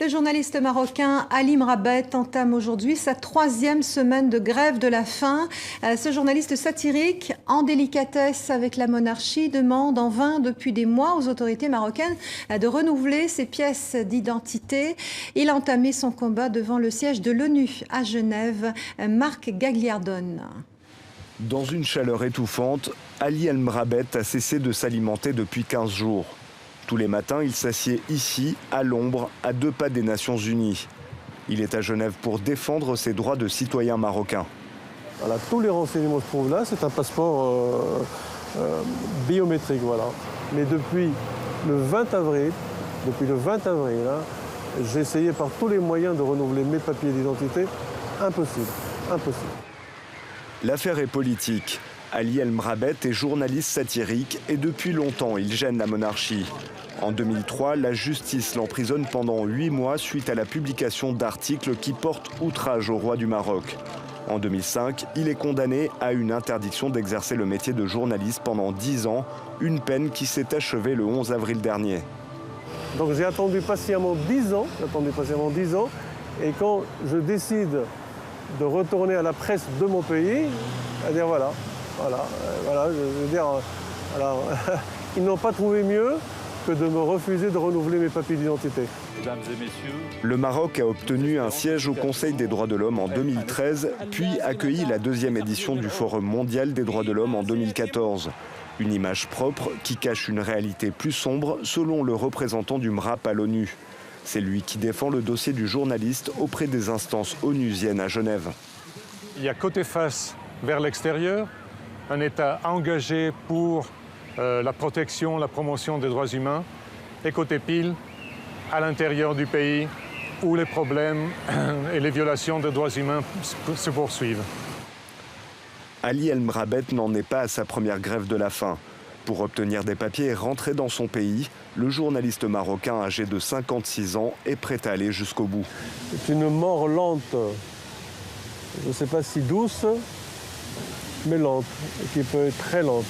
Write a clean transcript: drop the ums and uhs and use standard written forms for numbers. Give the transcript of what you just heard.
Le journaliste marocain Ali Mrabet entame aujourd'hui sa 3e semaine de grève de la faim. Ce journaliste satirique, en délicatesse avec la monarchie, demande en vain depuis des mois aux autorités marocaines de renouveler ses pièces d'identité. Il a entamé son combat devant le siège de l'ONU à Genève. Marc Gagliardone. Dans une chaleur étouffante, Ali El Mrabet a cessé de s'alimenter depuis 15 jours. Tous les matins, il s'assied ici, à l'ombre, à 2 pas des Nations Unies. Il est à Genève pour défendre ses droits de citoyen marocain. Voilà, tous les renseignements se trouvent là, c'est un passeport biométrique. Voilà. Mais depuis le 20 avril, j'ai essayé par tous les moyens de renouveler mes papiers d'identité. Impossible, impossible. L'affaire est politique. Ali El Mrabet est journaliste satirique et depuis longtemps, il gêne la monarchie. En 2003, la justice l'emprisonne pendant 8 mois suite à la publication d'articles qui portent outrage au roi du Maroc. En 2005, il est condamné à une interdiction d'exercer le métier de journaliste pendant 10 ans, une peine qui s'est achevée le 11 avril dernier. Donc j'ai attendu patiemment 10 ans, et quand je décide de retourner à la presse de mon pays, c'est-à-dire voilà, je veux dire, alors, ils n'ont pas trouvé mieux que de me refuser de renouveler mes papiers d'identité. Mesdames et messieurs, le Maroc a obtenu un siège au Conseil des droits de l'homme en 2013, puis accueilli la 2e édition du Forum mondial des droits de l'homme en 2014. Une image propre qui cache une réalité plus sombre selon le représentant du MRAP à l'ONU. C'est lui qui défend le dossier du journaliste auprès des instances onusiennes à Genève. Il y a côté face vers l'extérieur, un État engagé pour la protection, la promotion des droits humains, et côté pile, à l'intérieur du pays, où les problèmes et les violations des droits humains se poursuivent. Ali El Mrabet n'en est pas à sa première grève de la faim. Pour obtenir des papiers et rentrer dans son pays, le journaliste marocain âgé de 56 ans est prêt à aller jusqu'au bout. C'est une mort lente, je ne sais pas si douce, mais lente, et qui peut être très lente.